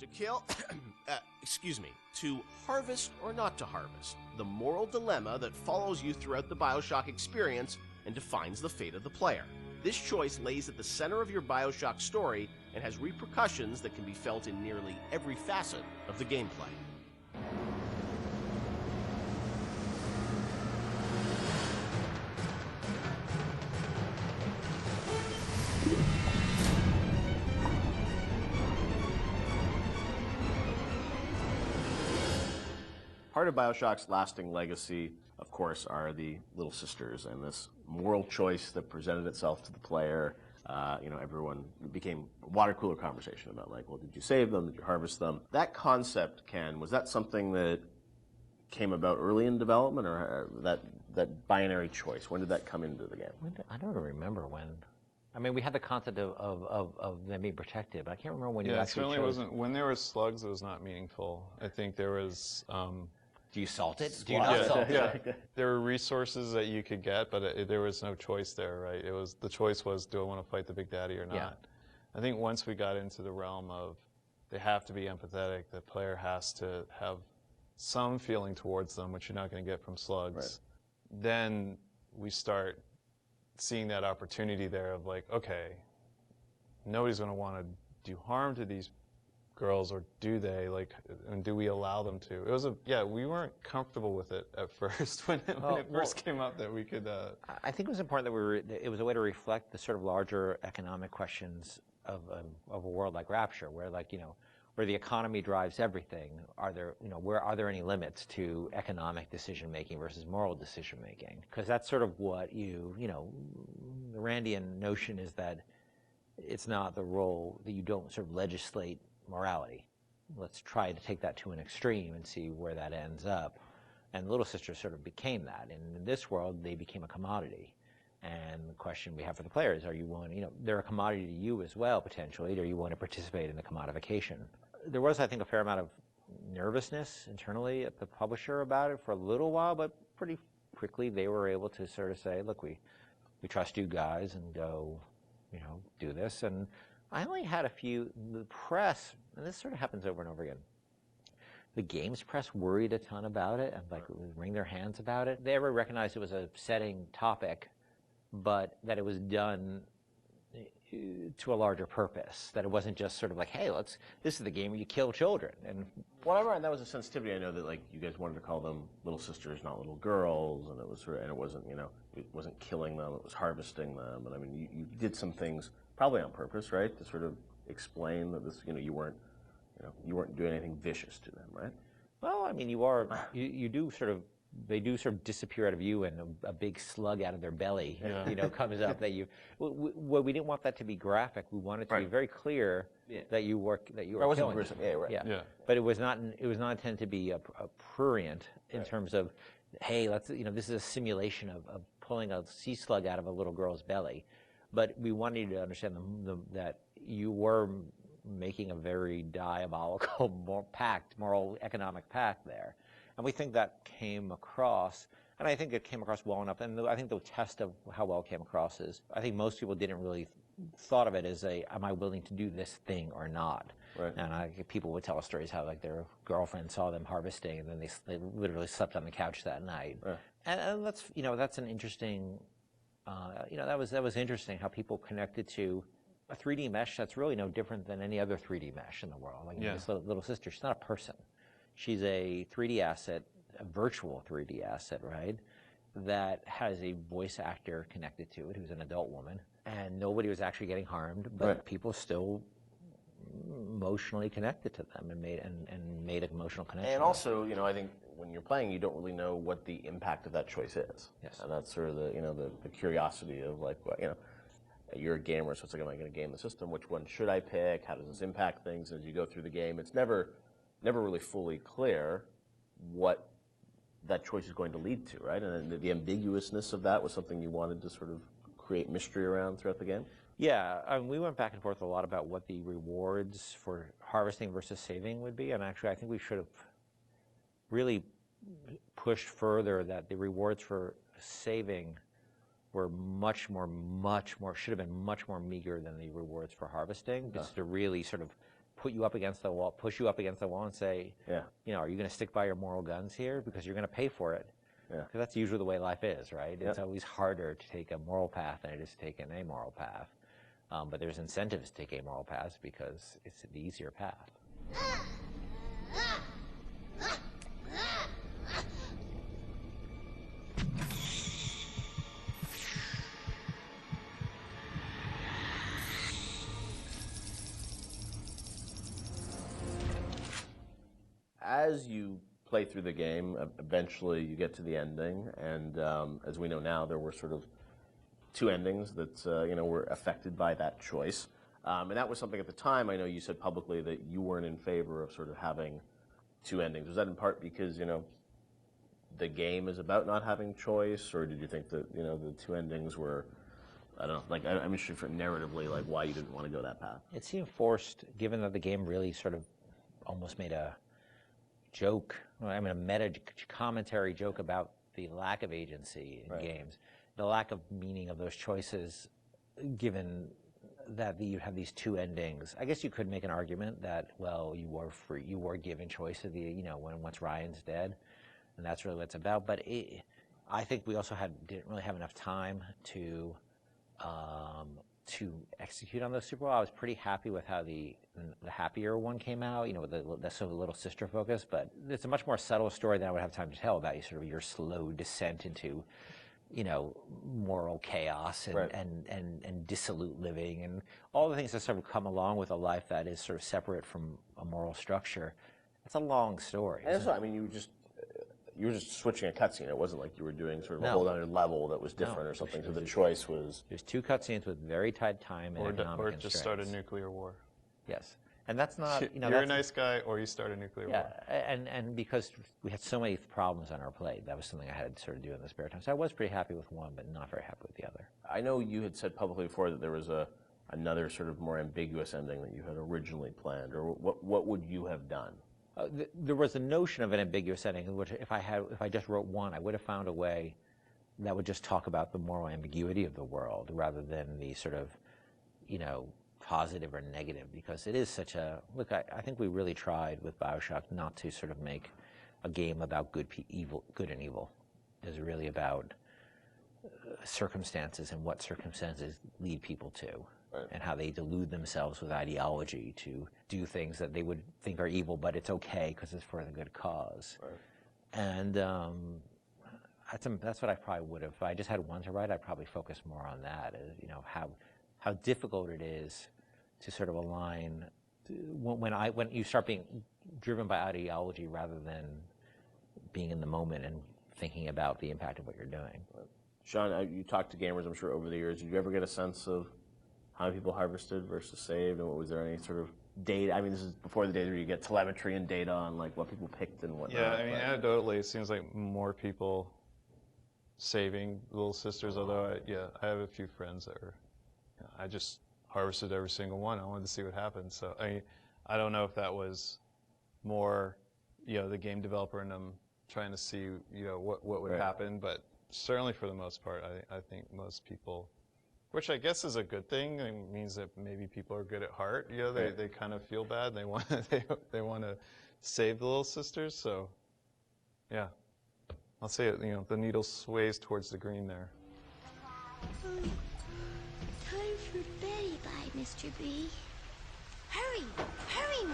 To kill, excuse me, to harvest or not to harvest, the moral dilemma that follows you throughout the Bioshock experience and defines the fate of the player. This choice lays at the center of your Bioshock story and has repercussions that can be felt in nearly every facet of the gameplay. Part of Bioshock's lasting legacy, of course, are the Little Sisters and this moral choice that presented itself to the player. Everyone became a water cooler conversation about, like, well, did you save them? Did you harvest them? That concept, Ken, was that something that came about early in development, or that binary choice? When did that come into the game? I don't remember when. I mean, we had the concept of them being protected, but I can't remember when you actually certainly chose. wasn't. When there were slugs, it was not meaningful. I think there was. Do you salt it? Do you not salt it? There were resources that you could get, but there was no choice there, right? The choice was, do I want to fight the Big Daddy or not? Yeah. I think once we got into the realm of they have to be empathetic, the player has to have some feeling towards them, which you're not going to get from slugs. Right. Then we start seeing that opportunity there of, like, okay, nobody's going to want to do harm to these girls, or do they? Like, and do we allow them to? It was we weren't comfortable with it at first when it first came up that we could. I think it was important that it was a way to reflect the sort of larger economic questions of a world like Rapture, where, like, where the economy drives everything. Are there any limits to economic decision making versus moral decision making? Because that's sort of what the Randian notion is, that it's not the role that you don't sort of legislate morality. Let's try to take that to an extreme and see where that ends up. And Little Sisters sort of became that. And in this world, they became a commodity. And the question we have for the players, are you willing, they're a commodity to you as well, potentially. Do you want to participate in the commodification? There was, I think, a fair amount of nervousness internally at the publisher about it for a little while, but pretty quickly they were able to sort of say, look, we trust you guys, and go, do this. And I only had a few. The press, and this sort of happens over and over again, the games press worried a ton about it and, like, would wring their hands about it. They ever recognized it was a setting topic, but that it was done to a larger purpose, that it wasn't just sort of like, hey, this is the game where you kill children. And whatever, and that was a sensitivity. I know that, like, you guys wanted to call them little sisters, not little girls, and it wasn't killing them, it was harvesting them. And I mean, you did some things probably on purpose, right, to sort of explain that this, you weren't doing anything vicious to them, right? Well, I mean, they do sort of disappear out of you, and a big slug out of their belly, comes up. That we didn't want that to be graphic. We wanted to be very clear that you were killing gruesome. them. Yeah. But it was not intended to be a prurient in terms of, hey, this is a simulation of pulling a sea slug out of a little girl's belly. But we wanted you to understand that you were making a very diabolical moral economic pact there. And we think that came across, and I think it came across well enough. And I think the test of how well it came across is, I think most people didn't really thought of it as am I willing to do this thing or not? Right. And people would tell us stories how, like, their girlfriend saw them harvesting, and then they literally slept on the couch that night. Right. And that's an interesting. That was interesting how people connected to a 3D mesh that's really no different than any other 3D mesh in the world. Like, this little sister, she's not a person. She's a 3D asset, a virtual 3D asset, right, that has a voice actor connected to it who's an adult woman. And nobody was actually getting harmed, but people still emotionally connected to them and made an emotional connection. And also, I think when you're playing, you don't really know what the impact of that choice is. Yes. And that's sort of the curiosity of, like, you're a gamer, so it's like, am I going to game the system? Which one should I pick? How does this impact things as you go through the game? It's never really fully clear what that choice is going to lead to, right? And the ambiguousness of that was something you wanted to sort of create mystery around throughout the game? Yeah, we went back and forth a lot about what the rewards for harvesting versus saving would be, and actually I think we should have really pushed further that the rewards for saving were much more, should have been much more meager than the rewards for harvesting, just to really sort of put you up against the wall, push you up against the wall and say, Yeah. you know, are you going to stick by your moral guns here? Because you're going to pay for it. Yeah. Because that's usually the way life is, right? Yep. It's always harder to take a moral path than it is to take an amoral path. But there's incentives to take amoral paths because it's the easier path. As you play through the game, eventually you get to the ending, and as we know now, there were sort of two endings that were affected by that choice. And that was something at the time, I know you said publicly that you weren't in favor of sort of having two endings. Was that in part because, the game is about not having choice, or did you think that, the two endings were, I don't know, like, I'm interested for narratively, like, why you didn't want to go that path? It seemed forced, given that the game really sort of almost made a joke, I mean, a meta commentary joke about the lack of agency in games, the lack of meaning of those choices, given that you have these two endings. I guess you could make an argument that, well, you were free, you were given choice of the, once Ryan's dead, and that's really what it's about. But I think we also didn't really have enough time to execute on those super well. I was pretty happy with how the happier one came out, with the sort of little sister focus, but it's a much more subtle story than I would have time to tell about your slow descent into, moral chaos and dissolute living and all the things that sort of come along with a life that is sort of separate from a moral structure. It's a long story. And so, I mean, you were just switching a cutscene. It wasn't like you were doing sort of a whole other level that was different or something. So the choice was... There's two cutscenes with very tight time and economic Or constraints. just start a nuclear war. Yes. And that's not... You're a nice guy, or you start a nuclear war. And because we had so many problems on our plate, that was something I had to sort of do in the spare time. So I was pretty happy with one, but not very happy with the other. I know you had said publicly before that there was another sort of more ambiguous ending that you had originally planned, or what would you have done? There was a notion of an ambiguous ending, which if I just wrote one, I would have found a way that would just talk about the moral ambiguity of the world rather than the sort of, positive or negative, because it is such a, look, I think we really tried with Bioshock not to sort of make a game about good and evil. It's really about circumstances and what circumstances lead people to. And how they delude themselves with ideology to do things that they would think are evil, but it's okay because it's for the good cause. And that's what I probably would have. If I just had one to write, I'd probably focus more on that. How difficult it is to sort of align when you start being driven by ideology rather than being in the moment and thinking about the impact of what you're doing. Sean, you talked to gamers, I'm sure, over the years. Did you ever get a sense of how many people harvested versus saved, and was there any sort of data? I mean, this is before the days where you get telemetry and data on like what people picked and whatnot. Yeah, I mean, anecdotally, it seems like more people saving Little Sisters. Although, I have a few friends that I just harvested every single one. I wanted to see what happened. So I don't know if that was more, the game developer and them trying to see, what would happen, but certainly for the most part, I think most people. Which I guess is a good thing. It means that maybe people are good at heart. They kind of feel bad. They want they want to save the Little Sisters. So, yeah, I'll say it. The needle sways towards the green there. Time for bed, bye, Mr. B. Hurry, hurry,